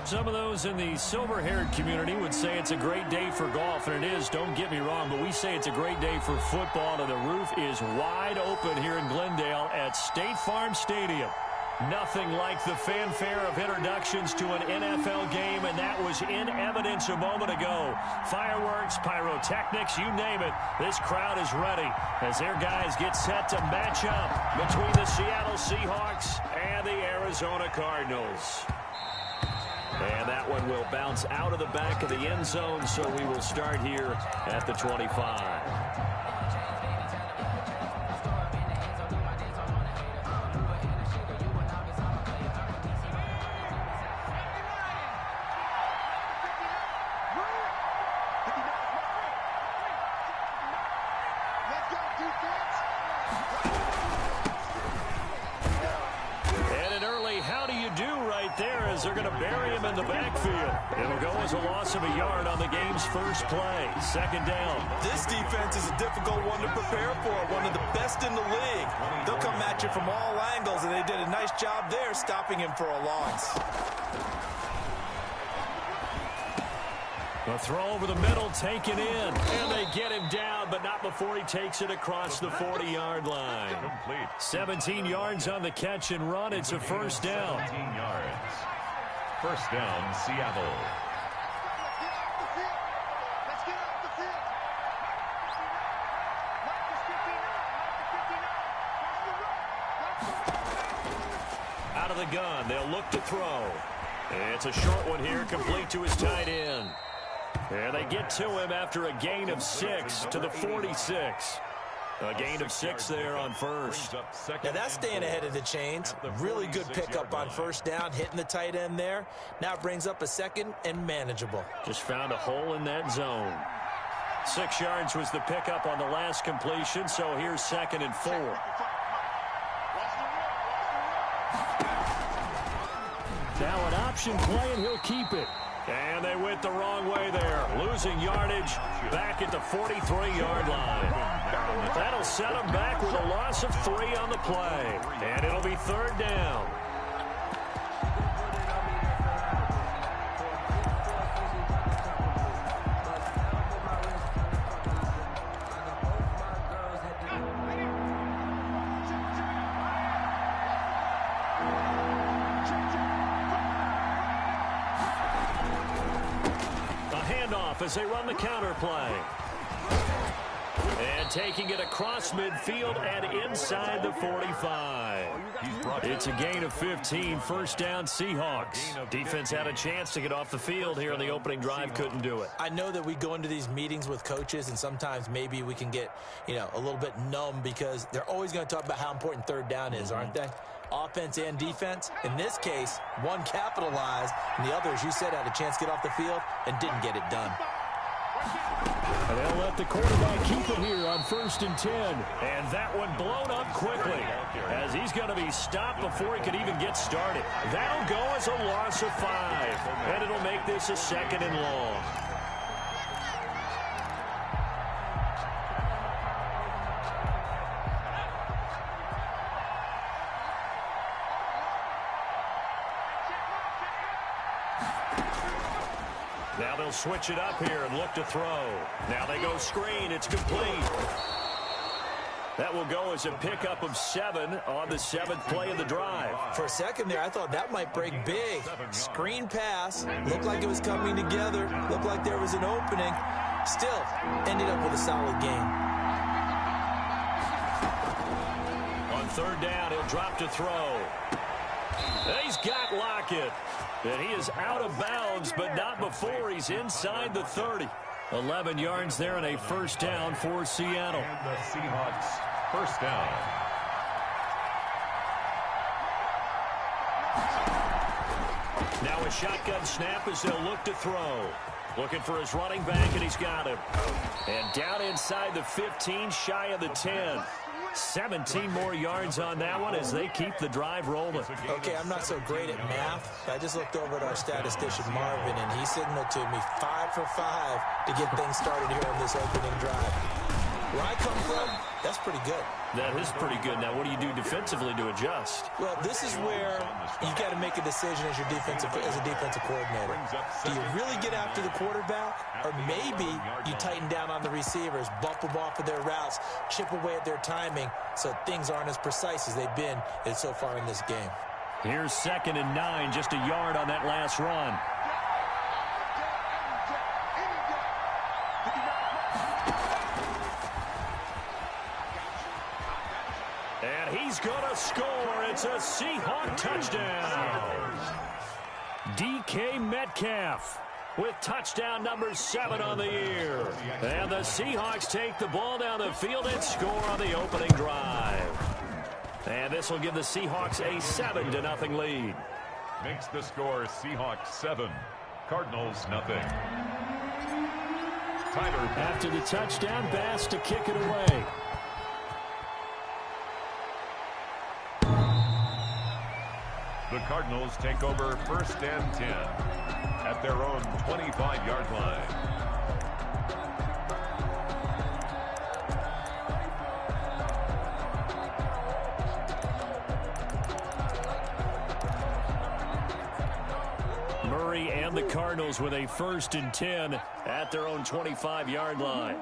Some of those in the silver-haired community would say it's a great day for golf, and it is, don't get me wrong, but we say it's a great day for football, and the roof is wide open here in Glendale at State Farm Stadium. Nothing like the fanfare of introductions to an NFL game, and that was in evidence a moment ago. Fireworks, pyrotechnics, you name it. This crowd is ready as their guys get set to match up between the Seattle Seahawks and the Arizona Cardinals. And that one will bounce out of the back of the end zone, so we will start here at the 25. They're going to bury him in the backfield. It'll go as a loss of a yard on the game's first play. Second down. This defense is a difficult one to prepare for, one of the best in the league. They'll come at you from all angles, and they did a nice job there stopping him for a loss. A throw over the middle, taken in, and they get him down, but not before he takes it across the 40-yard line. 17 yards on the catch and run. It's a first down. 17 yards. First down, Seattle. Out of the gun, they'll look to throw. It's a short one here, complete to his tight end. And they get to him after a gain of 6 to the 46. A gain of 6 there on first. Now that's staying ahead of the chains. Really good pickup on first down, hitting the tight end there. Now it brings up a second and manageable. Just found a hole in that zone. 6 yards was the pickup on the last completion, so here's 2nd and 4. Now an option play, and he'll keep it. And they went the wrong way there. Losing yardage back at the 43-yard line. That'll set them back with a loss of 3 on the play. And it'll be 3rd down. As they run the counter play. And taking it across midfield and inside the 45. It's a gain of 15, first down Seahawks. Defense had a chance to get off the field here in the opening drive, couldn't do it. I know that we go into these meetings with coaches, and sometimes maybe we can get, a little bit numb because they're always going to talk about how important 3rd down is, aren't they? Offense and defense. In this case, one capitalized, and the other, as you said, had a chance to get off the field and didn't get it done. And they'll let the quarterback keep it here on 1st and 10. And that one blown up quickly as he's going to be stopped before he could even get started. That'll go as a loss of 5. And it'll make this a 2nd and long. Now they'll switch it up here and look to throw. Now they go screen. It's complete. That will go as a pickup of 7 on the 7th play of the drive. For a second there, I thought that might break big. Screen pass. Looked like it was coming together. Looked like there was an opening. Still, ended up with a solid game. On 3rd down, he'll drop to throw. He's got Lockett. And he is out of bounds, but not before he's inside the 30. 11 yards there and a first down for Seattle. And the Seahawks, first down. Now a shotgun snap as they'll look to throw. Looking for his running back, and he's got him. And down inside the 15, shy of the 10. 17 more yards on that one as they keep the drive rolling. Okay, I'm not so great at math. I just looked over at our statistician, Marvin, and he signaled to me 5 for 5 to get things started here on this opening drive. Where I come from, That's pretty good. That is pretty good. Now, what do you do defensively to adjust? Well, this is where you've got to make a decision as a defensive coordinator. Do you really get after the quarterback? Or maybe you tighten down on the receivers, bump them off of their routes, chip away at their timing so things aren't as precise as they've been so far in this game. Here's 2nd and 9, just a yard on that last run. And he's going to score. It's a Seahawk touchdown. DK Metcalf with touchdown number 7 on the year. And the Seahawks take the ball down the field and score on the opening drive. And this will give the Seahawks a 7-0 lead. Makes the score Seahawks 7, Cardinals nothing. Tyler. After the touchdown, Bass to kick it away. The Cardinals take over 1st and 10 at their own 25-yard line. Murray and the Cardinals with a 1st and 10 at their own 25-yard line.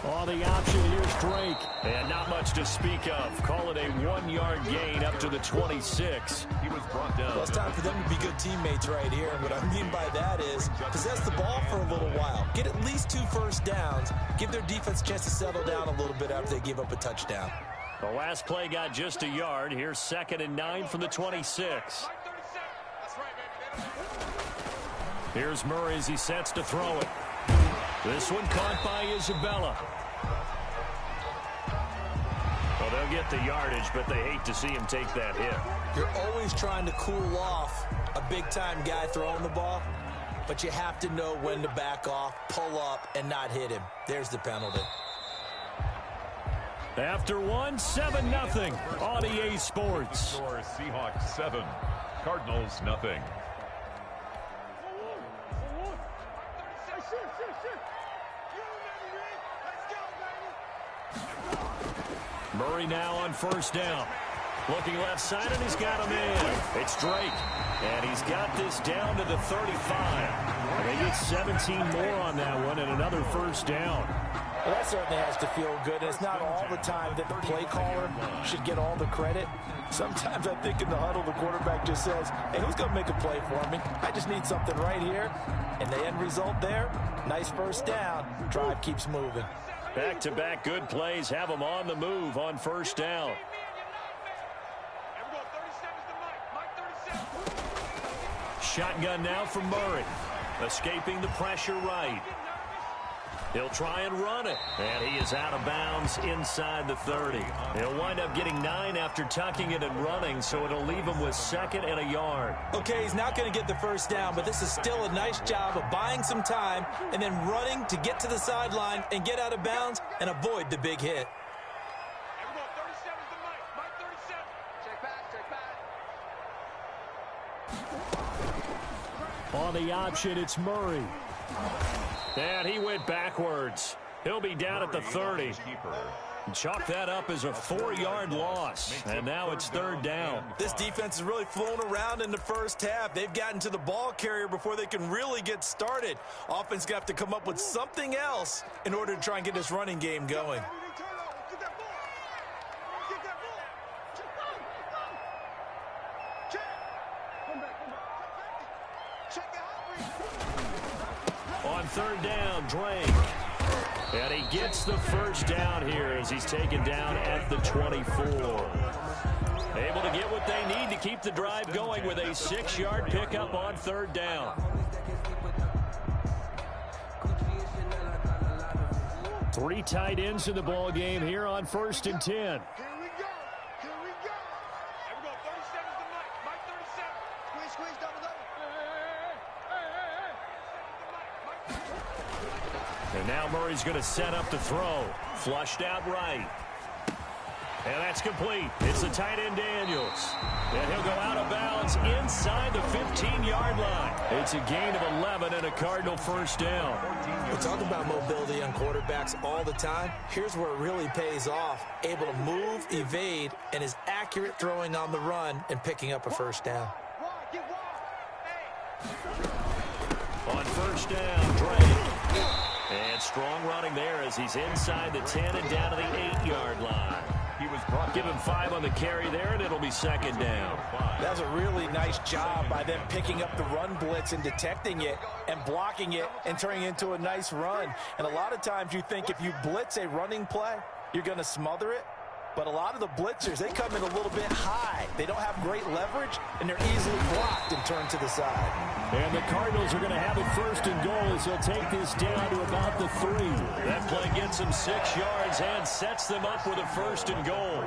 On the option, here's Drake. And not much to speak of. Call it a 1-yard gain up to the 26. He was brought down. Well, it's time for them to be good teammates right here. And what I mean by that is possess the ball for a little while. Get at least 2 first downs. Give their defense a chance to settle down a little bit after they give up a touchdown. The last play got just a yard. Here's 2nd and 9 from the 26. Here's Murray as he sets to throw it. This one caught by Isabella. Well, they'll get the yardage, but they hate to see him take that hit. You're always trying to cool off a big-time guy throwing the ball, but you have to know when to back off, pull up, and not hit him. There's the penalty. After 7-0 on EA Sports. Score Seahawks 7, Cardinals nothing. Murray now on 1st down. Looking left side, and he's got him in. It's Drake. And he's got this down to the 35. They get 17 more on that one and another 1st down. Well, that certainly has to feel good. And it's not all the time that the play caller should get all the credit. Sometimes I think in the huddle, the quarterback just says, hey, who's going to make a play for me? I just need something right here. And the end result there, nice 1st down. Drive keeps moving. Back-to-back good plays have them on the move on 1st down. Shotgun now from Murray. Escaping the pressure right. He'll try and run it. And he is out of bounds inside the 30. He'll wind up getting 9 after tucking it and running, so it'll leave him with 2nd and a yard. Okay, he's not going to get the 1st down, but this is still a nice job of buying some time and then running to get to the sideline and get out of bounds and avoid the big hit. On the option, it's Murray. And he went backwards. He'll be down at the 30. Chalk that up as a 4-yard loss. And now it's 3rd down. This defense has really flown around in the 1st half. They've gotten to the ball carrier before they can really get started. Offense got to come up with something else in order to try and get this running game going. On 3rd down, Drake. And he gets the 1st down here as he's taken down at the 24. Able to get what they need to keep the drive going with a 6-yard pickup on 3rd down. 3 tight ends in the ball game here on 1st and 10. And now Murray's going to set up to throw. Flushed out right. And that's complete. It's the tight end Daniels. And he'll go out of bounds inside the 15-yard line. It's a gain of 11 and a Cardinal first down. We talk about mobility on quarterbacks all the time. Here's where it really pays off. Able to move, evade, and is accurate throwing on the run and picking up a first down. On first down, Drake. And strong running there as he's inside the 10 and down to the 8-yard line. Give him 5 on the carry there, and it'll be second down. That's a really nice job by them picking up the run blitz and detecting it and blocking it and turning it into a nice run. And a lot of times you think if you blitz a running play, you're going to smother it. But a lot of the blitzers, they come in a little bit high. They don't have great leverage, and they're easily blocked and turned to the side. And the Cardinals are going to have it first and goal as they'll take this down to about the 3. That play gets them 6 yards and sets them up with a first and goal.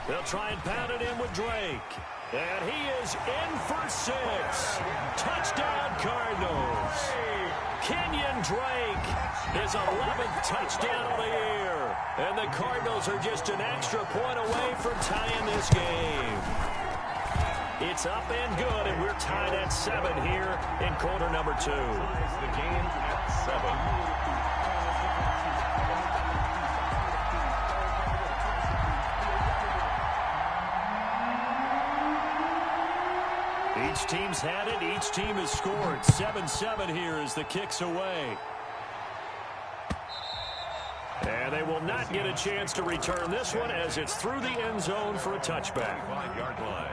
They'll try and pound it in with Drake. And he is in for 6. Touchdown, Cardinals. Kenyon Drake, his 11th touchdown of the year. And the Cardinals are just an extra point away from tying this game. It's up and good, and we're tied at 7 here in quarter number 2. The game at 7. Each team's had it. Each team has scored. 7-7 here as the kick's away. And they will not get a chance to return this one as it's through the end zone for a touchback. 5-yard line.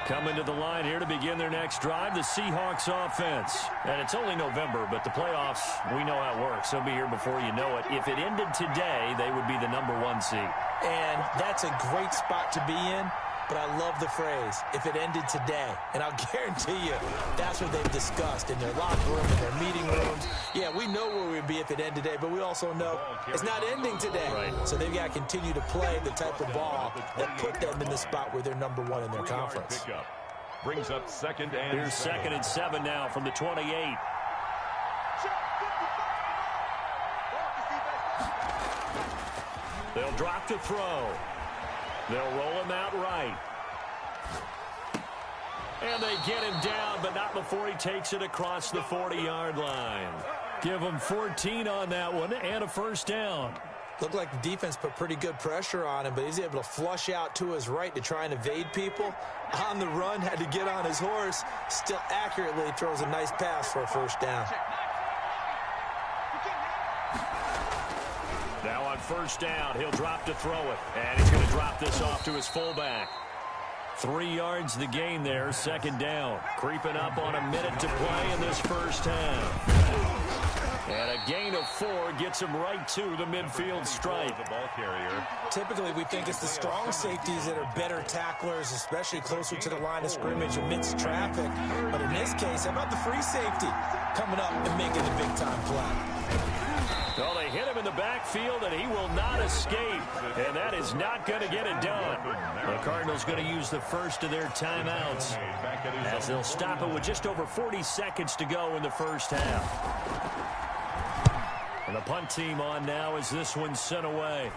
Coming to the line here to begin their next drive, the Seahawks offense. And it's only November, but the playoffs, we know how it works. They'll be here before you know it. If it ended today, they would be the number 1 seed. And that's a great spot to be in. But I love the phrase, if it ended today. And I'll guarantee you, that's what they've discussed in their locker room, in their meeting rooms. Yeah, we know where we'd be if it ended today, but we also know it's not ending today. Right. So they've got to continue to play the type of ball that put them in the spot where they're number 1 in their conference. Brings up second and Here's 2nd and 7 now from the 28. They'll drop to throw. They'll roll him out right. And they get him down, but not before he takes it across the 40-yard line. Give him 14 on that one and a first down. Looked like the defense put pretty good pressure on him, but he's able to flush out to his right to try and evade people. On the run, had to get on his horse. Still accurately throws a nice pass for a first down. Now on first down, he'll drop to throw it. And he's going to drop this off to his fullback. 3 yards the gain there, second down. Creeping up on a minute to play in this first half. And a gain of 4 gets him right to the midfield stripe. The ball carrier. Typically, we think it's the strong safeties that are better tacklers, especially closer to the line of scrimmage amidst traffic. But in this case, how about the free safety coming up and making the big-time play? Well, they hit him in the backfield, and he will not escape. And that is not going to get it done. The Cardinals going to use the first of their timeouts as they'll stop it with just over 40 seconds to go in the first half. And the punt team on now as this one's sent away.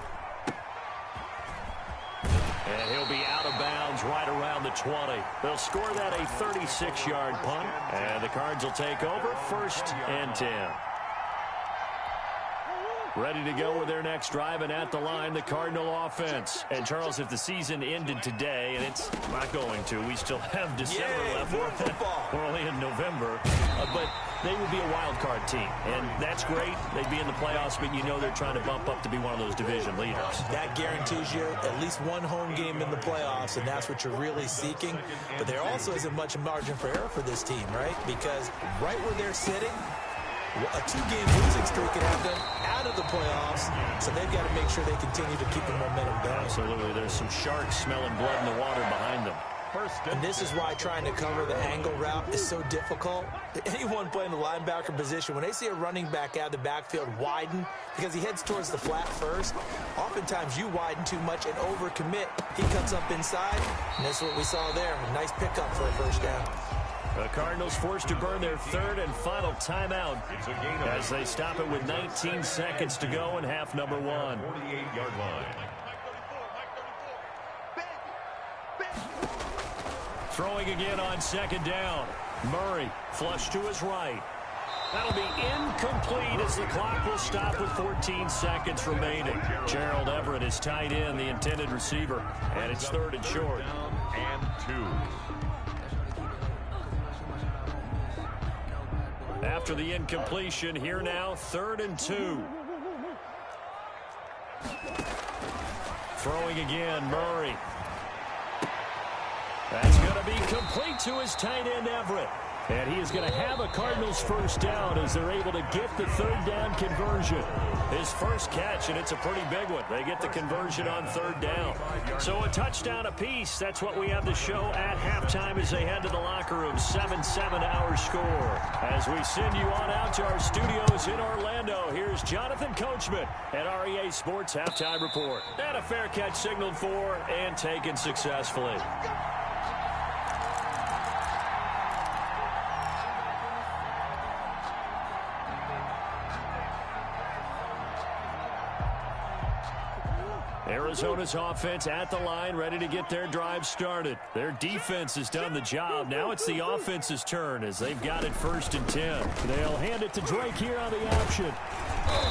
And he'll be out of bounds right around the 20. They'll score that a 36-yard punt. And the Cards will take over 1st and 10. Ready to go with their next drive, and at the line, the Cardinal offense. And, Charles, if the season ended today, and it's not going to, we still have December left. We're only in November. But they would be a wild card team, and that's great. They'd be in the playoffs, but you know they're trying to bump up to be one of those division leaders. That guarantees you at least one home game in the playoffs, and that's what you're really seeking. But there also isn't much margin for error for this team, right? Because right where they're sitting, a 2-game losing streak could have them out of the playoffs, so they've got to make sure they continue to keep the momentum down. Absolutely. There's some sharks smelling blood in the water behind them. And this is why trying to cover the angle route is so difficult. Anyone playing the linebacker position, when they see a running back out of the backfield widen because he heads towards the flat first, oftentimes you widen too much and overcommit. He cuts up inside, and that's what we saw there. A nice pickup for a first down. The Cardinals forced to burn their third and final timeout as they stop it with 19 seconds to go in half number one. 48-yard line. Throwing again on second down. Murray flush to his right. That'll be incomplete as the clock will stop with 14 seconds remaining. Gerald Everett is tied in, the intended receiver, and it's third and short. And 2. After the incompletion, here now, 3rd and 2. Throwing again, Murray. That's going to be complete to his tight end, Everett. And he is going to have a Cardinals first down as they're able to get the third down conversion. His first catch, and it's a pretty big one. They get the conversion on third down. So a touchdown apiece. That's what we have to show at halftime as they head to the locker room. 7-7 our score. As we send you on out to our studios in Orlando, here's Jonathan Coachman at REA Sports Halftime Report. And a fair catch signaled for and taken successfully. Arizona's offense at the line, ready to get their drive started. Their defense has done the job. Now it's the offense's turn as they've got it 1st and 10. They'll hand it to Drake here on the option.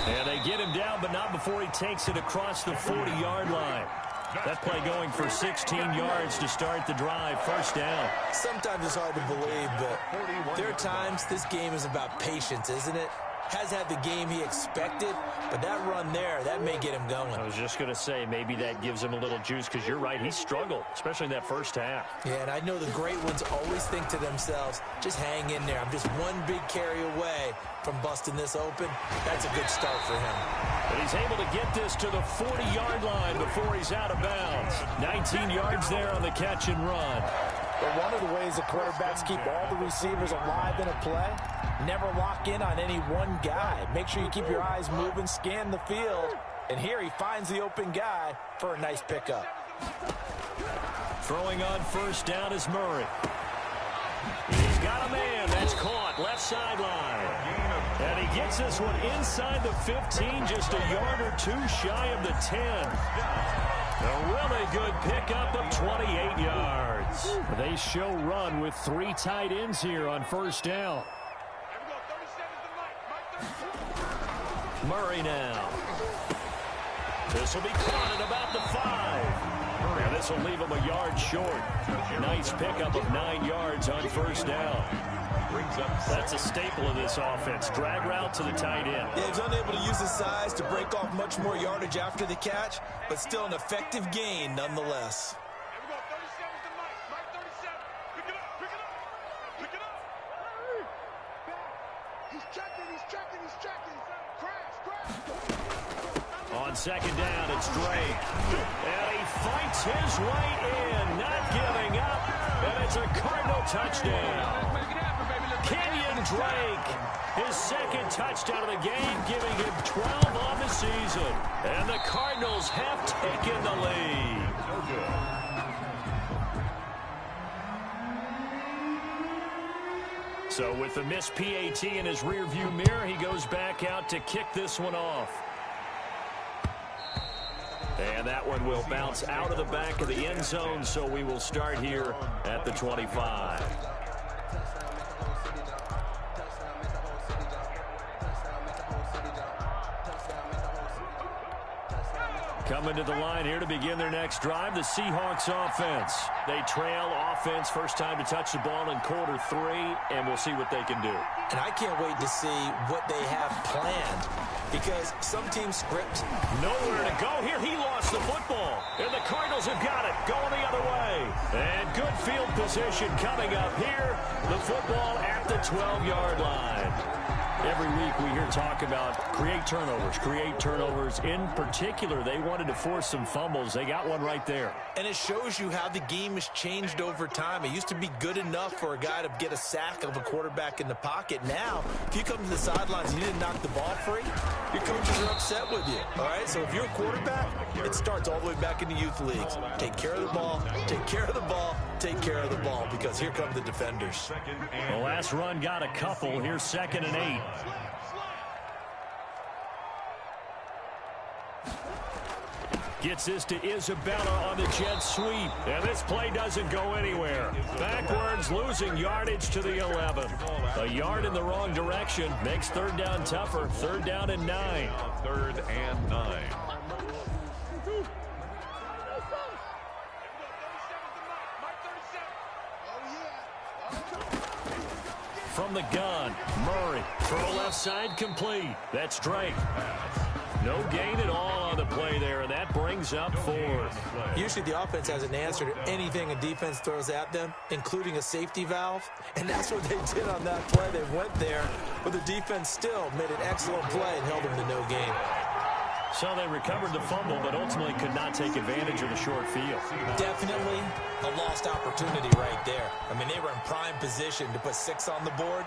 And they get him down, but not before he takes it across the 40-yard line. That play going for 16 yards to start the drive. First down. Sometimes it's hard to believe, but there are times this game is about patience, isn't it? Has had the game he expected, but that run there, that may get him going. I was just going to say, maybe that gives him a little juice, because you're right, he struggled, especially in that first half. Yeah, and I know the great ones always think to themselves, just hang in there. I'm just one big carry away from busting this open. That's a good start for him. But he's able to get this to the 40-yard line before he's out of bounds. 19 yards there on the catch and run. But one of the ways the quarterbacks keep all the receivers alive in a play, never lock in on any one guy. Make sure you keep your eyes moving, scan the field. And here he finds the open guy for a nice pickup. Throwing on first down is Murray. He's got a man. That's caught. Left sideline. And he gets this one inside the 15, just a yard or two shy of the 10. A really good pickup of 28 yards. They show run with 3 tight ends here on first down. Murray now. This will be caught at about the 5. And this will leave him a yard short. Nice pickup of 9 yards on first down. That's a staple of this offense. Drag route to the tight end. Yeah, he's unable to use his size to break off much more yardage after the catch, but still an effective gain nonetheless. On second down, it's Drake. And he fights his way in, not giving up. And it's a Cardinal touchdown. Kenyon Drake, his second touchdown of the game, giving him 12 on the season. And the Cardinals have taken the lead. So with the missed PAT in his rearview mirror, he goes back out to kick this one off. And that one will bounce out of the back of the end zone, so we will start here at the 25. Coming to the line here to begin their next drive, the Seahawks offense. They trail offense, first time to touch the ball in quarter 3, and we'll see what they can do. And I can't wait to see what they have planned, because some teams script. Nowhere to go here. He lost the football, and the Cardinals have got it going the other way. And good field position coming up here. The football at the 12-yard line. Every week we hear talk about create turnovers, create turnovers. In particular, they wanted to force some fumbles. They got one right there. And it shows you how the game has changed over time. It used to be good enough for a guy to get a sack of a quarterback in the pocket. Now, if you come to the sidelines and you didn't knock the ball free, your coaches are upset with you. All right? So if you're a quarterback, it starts all the way back in the youth leagues. Take care of the ball, take care of the ball, take care of the ball, because here come the defenders. The last run got a couple. Here's 2nd and 8. Gets this to Isabella on the jet sweep. And this play doesn't go anywhere. Backwards, losing yardage to the 11. A yard in the wrong direction makes 3rd down tougher. 3rd down and 9. 3rd and 9. From the gun, Murray. Throw left side complete. That's Drake. No gain at all on the play there, and that brings up 4th. Usually the offense has an answer to anything a defense throws at them, including a safety valve, and that's what they did on that play. They went there, but the defense still made an excellent play and held them to no gain. So they recovered the fumble, but ultimately could not take advantage of the short field. Definitely a lost opportunity right there. I mean, they were in prime position to put 6 on the board.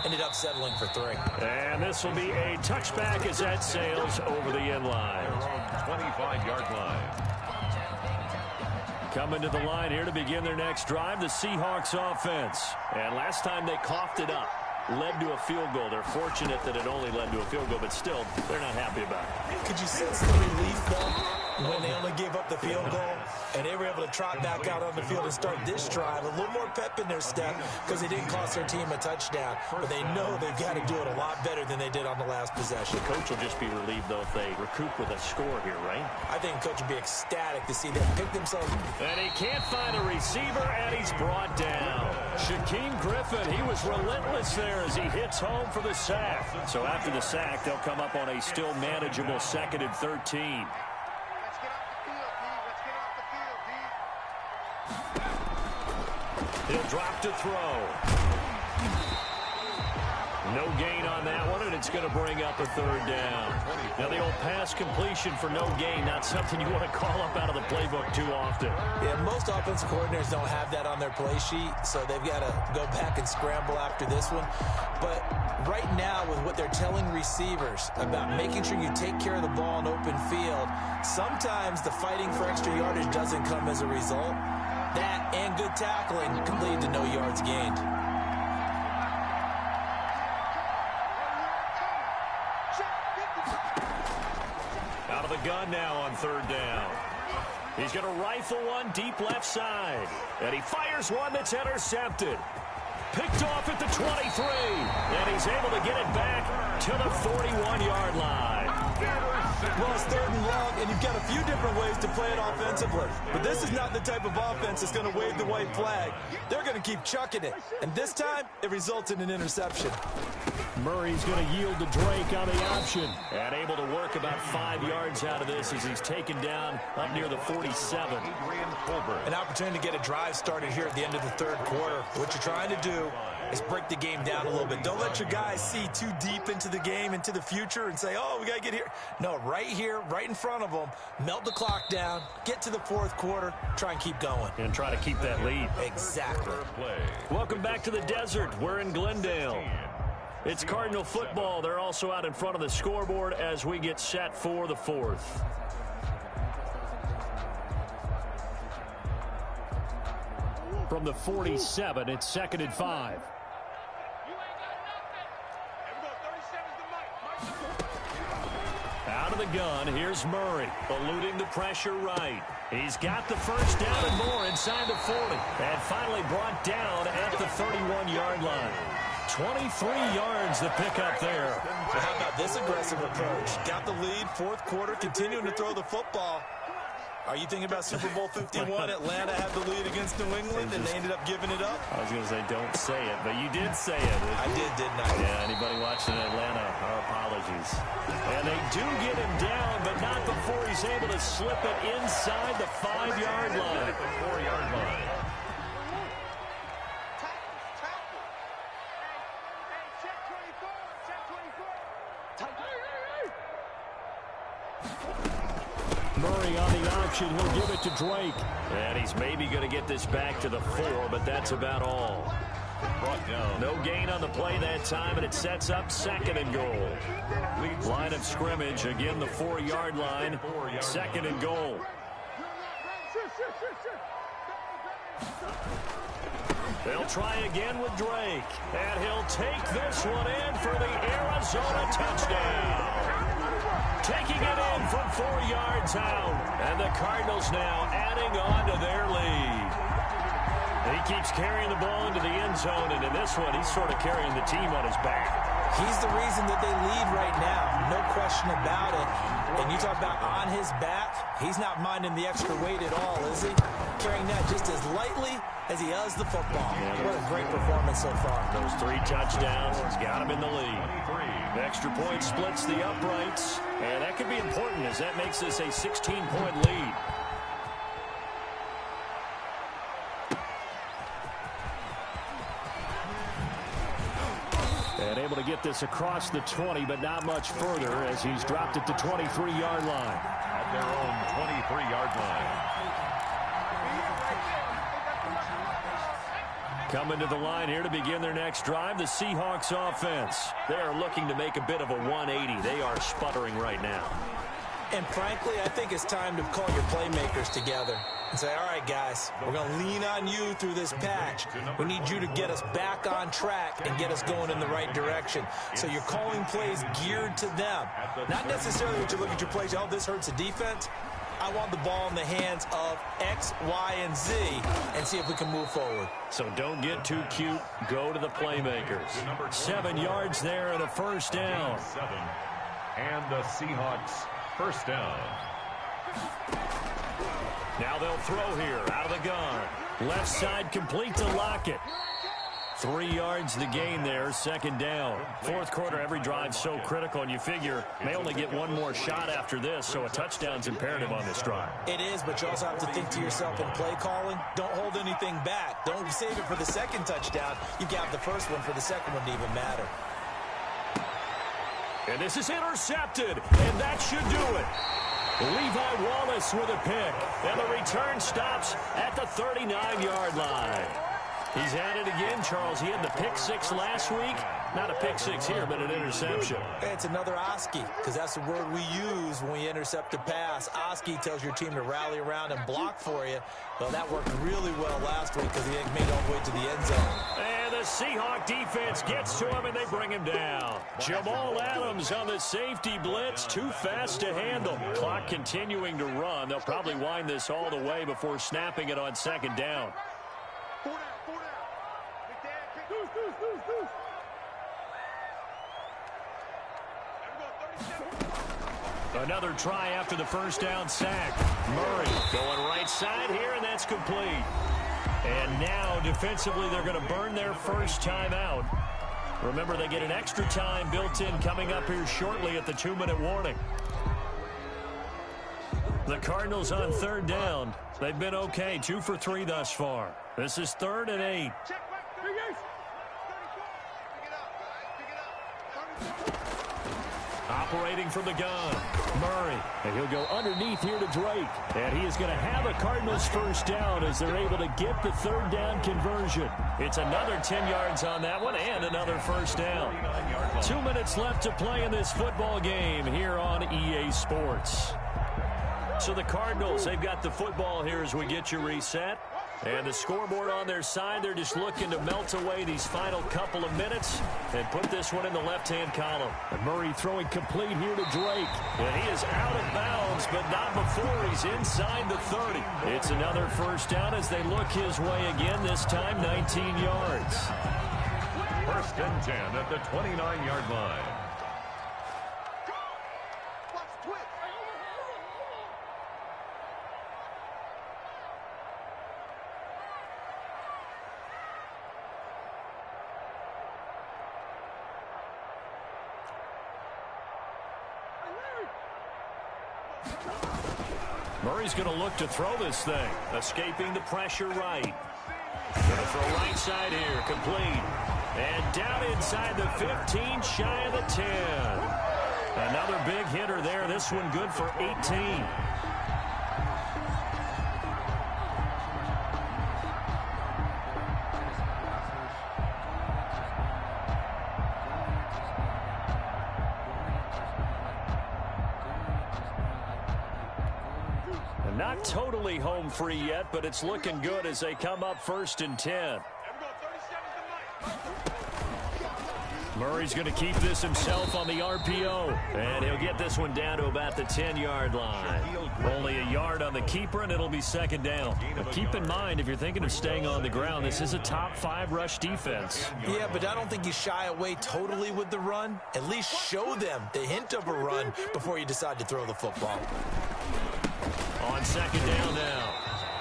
Ended up settling for 3. And this will be a touchback as that sails over the end line. 25-yard line. Coming to the line here to begin their next drive, the Seahawks offense. And last time they coughed it up, led to a field goal. They're fortunate that it only led to a field goal, but still, they're not happy about it. Could you sense the relief, though, when they only gave up the field goal and they were able to trot back out on the field and start this drive? A little more pep in their step because they didn't cost their team a touchdown, but they know they've got to do it a lot better than they did on the last possession. The coach will just be relieved, though, if they recoup with a score here, right? I think the coach would be ecstatic to see them pick themselves. And he can't find a receiver, and he's brought down. Shaquem Griffin, he was relentless there as he hits home for the sack. So after the sack, they'll come up on a still manageable 2nd and 13. He'll drop to throw. No gain on that one, and it's going to bring up a 3rd down. Now, the old pass completion for no gain, not something you want to call up out of the playbook too often. Yeah, most offensive coordinators don't have that on their play sheet, so they've got to go back and scramble after this one. But right now, with what they're telling receivers about making sure you take care of the ball in open field, sometimes the fighting for extra yardage doesn't come as a result. That and good tackling can lead to no yards gained. Out of the gun now on 3rd down. He's going to rifle one deep left side. And he fires one that's intercepted. Picked off at the 23. And he's able to get it back to the 41-yard line. Well, it's 3rd and long, and you've got a few different ways to play it offensively. But this is not the type of offense that's going to wave the white flag. They're going to keep chucking it. And this time, it results in an interception. Murray's going to yield to Drake on the option. And able to work about 5 yards out of this as he's taken down up near the 47. An opportunity to get a drive started here at the end of the 3rd quarter. What you're trying to do is break the game down a little bit. Don't let your guys see too deep into the game, into the future, and say, oh, we got to get here. No, right here, right in front of them, melt the clock down, get to the 4th quarter, try and keep going. And try to keep that lead. Exactly. Welcome back to the desert. We're in Glendale. It's Cardinal football. They're also out in front of the scoreboard as we get set for the 4th. From the 47, it's 2nd and 5. Out of the gun, here's Murray, eluding the pressure right. He's got the 1st down and more inside the 40. And finally brought down at the 31-yard line. 23 yards the pickup there. So how about this aggressive approach? Got the lead, 4th quarter, continuing to throw the football. Are you thinking about Super Bowl 51? Atlanta had the lead against New England, and they ended up giving it up? I was going to say, don't say it, but you did say it. I did, didn't I? Yeah, anybody watching Atlanta, our apologies. And they do get him down, but not before he's able to slip it inside the 5-yard line. The 4-yard line. Murray on the option. He'll give it to Drake. And he's maybe going to get this back to the 4, but that's about all. Brought down. No gain on the play that time, and it sets up 2nd and goal. Line of scrimmage, again the 4-yard line. 2nd and goal. They'll try again with Drake. And he'll take this one in for the Arizona touchdown. Taking it in from 4 yards out. And the Cardinals now adding on to their lead. He keeps carrying the ball into the end zone, and in this one, he's sort of carrying the team on his back. He's the reason that they lead right now. No question about it. And you talk about on his back, he's not minding the extra weight at all, is he? Carrying that just as lightly as he does the football. What a great performance so far. Those 3 touchdowns, he's got him in the lead. The extra point splits the uprights, and that could be important as that makes this a 16-point lead. And able to get this across the 20, but not much further as he's dropped it to 23-yard line. At their own 23-yard line. Coming to the line here to begin their next drive, the Seahawks offense. They are looking to make a bit of a 180. They are sputtering right now. And frankly, I think it's time to call your playmakers together and say, all right, guys, we're going to lean on you through this patch. We need you to get us back on track and get us going in the right direction. So you're calling plays geared to them. Not necessarily that you look at your plays, oh, this hurts the defense. I want the ball in the hands of X, Y, and Z and see if we can move forward. So don't get too cute. Go to the playmakers. 7 yards there and a first down. And the Seahawks first down. Now they'll throw here out of the gun. Left side complete to Lockett. 3 yards the gain there, 2nd down. 4th quarter, every drive so critical, and you figure may only get one more shot after this, so a touchdown's imperative on this drive. It is, but you also have to think to yourself in play calling, don't hold anything back. Don't save it for the 2nd touchdown. You got the first one for the 2nd one to even matter. And this is intercepted, and that should do it. Levi Wallace with a pick, and the return stops at the 39-yard line. He's at it again, Charles. He had the pick 6 last week. Not a pick 6 here, but an interception. It's another Oski, because that's the word we use when we intercept a pass. Oski tells your team to rally around and block for you. Well, that worked really well last week because he made it all the way to the end zone. And the Seahawk defense gets to him, and they bring him down. Jamal Adams on the safety blitz. Too fast to handle. Clock continuing to run. They'll probably wind this all the way before snapping it on 2nd down. Another try after the first down sack. Murray going right side here, and that's complete. And now, defensively, they're going to burn their first time out. Remember, they get an extra time built in coming up here shortly at the 2-minute warning. The Cardinals on 3rd down. They've been okay, 2 for 3 thus far. This is 3rd and 8. Operating from the gun, Murray. And he'll go underneath here to Drake. And he is going to have a Cardinals first down as they're able to get the 3rd down conversion. It's another 10 yards on that one and another first down. 2 minutes left to play in this football game here on EA Sports. So the Cardinals, they've got the football here as we get you reset. And the scoreboard on their side, they're just looking to melt away these final couple of minutes and put this one in the left-hand column. And Murray throwing complete here to Drake. And he is out of bounds, but not before he's inside the 30. It's another first down as they look his way again, this time 19 yards. 1st and 10 at the 29-yard line. Murray's going to look to throw this thing, escaping the pressure right. Going to throw right side here, complete. And down inside the 15, shy of the 10. Another big hitter there. This one good for 18. Not totally home free yet, but it's looking good as they come up 1st and 10. Murray's going to keep this himself on the RPO, and he'll get this one down to about the 10-yard line. Only a yard on the keeper, and it'll be 2nd down. But keep in mind, if you're thinking of staying on the ground, this is a top 5 rush defense. Yeah, but I don't think you shy away totally with the run. At least show them the hint of a run before you decide to throw the football. On 2nd down now,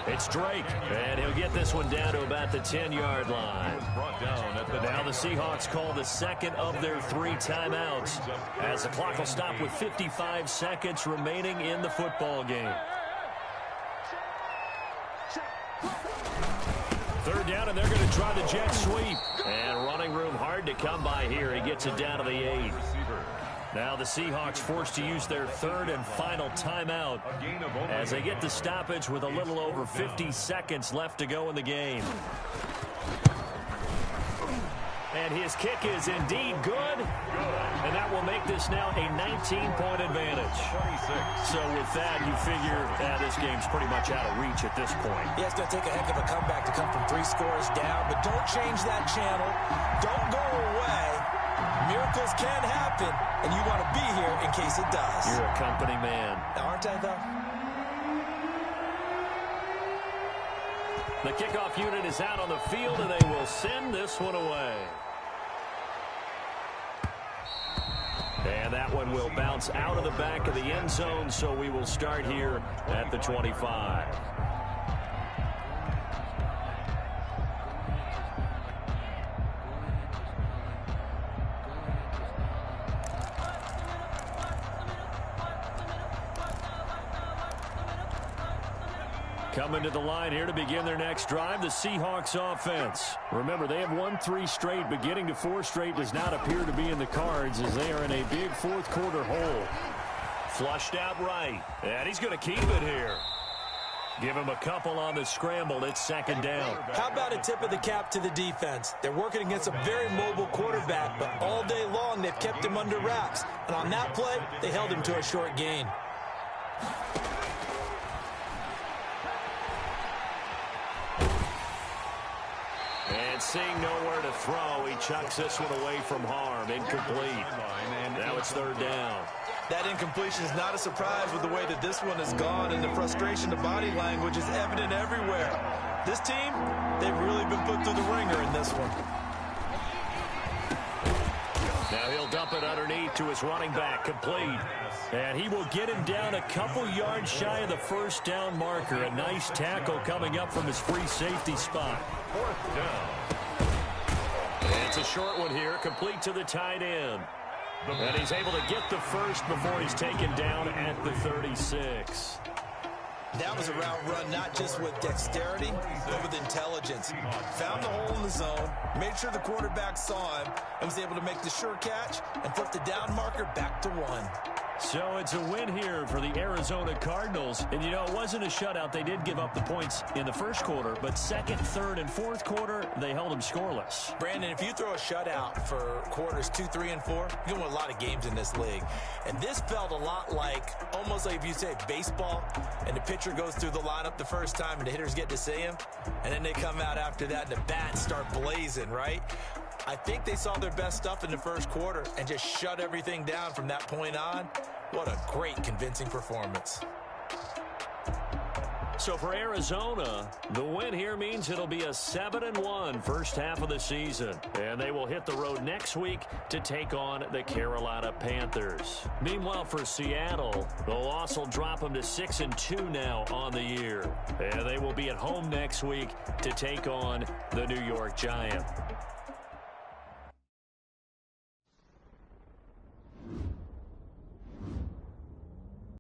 it's Drake, and he'll get this one down to about the 10-yard line. Now the Seahawks call the 2nd of their 3 timeouts as the clock will stop with 55 seconds remaining in the football game. 3rd down, and they're going to try the jet sweep. And running room hard to come by here. He gets it down to the 8. Now the Seahawks forced to use their 3rd and final timeout as they get the stoppage with a little over 50 seconds left to go in the game. And his kick is indeed good. And that will make this now a 19-point advantage. So with that, you figure this game's pretty much out of reach at this point. Yeah, it's going to take a heck of a comeback to come from 3 scores down. But don't change that channel. Don't go away. Miracles can happen, and you want to be here in case it does. You're a company man. Aren't I, though? The kickoff unit is out on the field, and they will send this one away. And that one will bounce out of the back of the end zone, so we will start here at the 25. Coming to the line here to begin their next drive, the Seahawks offense. Remember, they have won 3 straight, but getting to 4 straight does not appear to be in the cards as they are in a big 4th quarter hole. Flushed out right, and he's going to keep it here. Give him a couple on the scramble. It's 2nd down. How about a tip of the cap to the defense? They're working against a very mobile quarterback, but all day long they've kept him under wraps. And on that play, they held him to a short gain. And seeing nowhere to throw, he chucks this one away from harm. Incomplete. Now it's 3rd down. That incompletion is not a surprise with the way that this one has gone, and the frustration, the body language is evident everywhere. This team, they've really been put through the ringer in this one. Now he'll dump it underneath to his running back, complete. And he will get him down a couple yards shy of the 1st down marker. A nice tackle coming up from his free safety spot. 4th down. And it's a short one here, complete to the tight end. And he's able to get the first before he's taken down at the 36. That was a route run not just with dexterity, but with intelligence. Found the hole in the zone, made sure the quarterback saw him, and was able to make the sure catch and flip the down marker back to 1. So it's a win here for the Arizona Cardinals. And, you know, it wasn't a shutout. They did give up the points in the 1st quarter, but 2nd, 3rd, and 4th quarter, they held them scoreless. Brandon, if you throw a shutout for quarters 2, 3, and 4, you win a lot of games in this league. And this felt a lot like, almost like if you say baseball, and the pitcher goes through the lineup the first time, and the hitters get to see him, and then they come out after that, and the bats start blazing, right? I think they saw their best stuff in the 1st quarter and just shut everything down from that point on. What a great, convincing performance. So for Arizona, the win here means it'll be a 7-1 first half of the season. And they will hit the road next week to take on the Carolina Panthers. Meanwhile, for Seattle, the loss will drop them to 6-2 now on the year. And they will be at home next week to take on the New York Giants.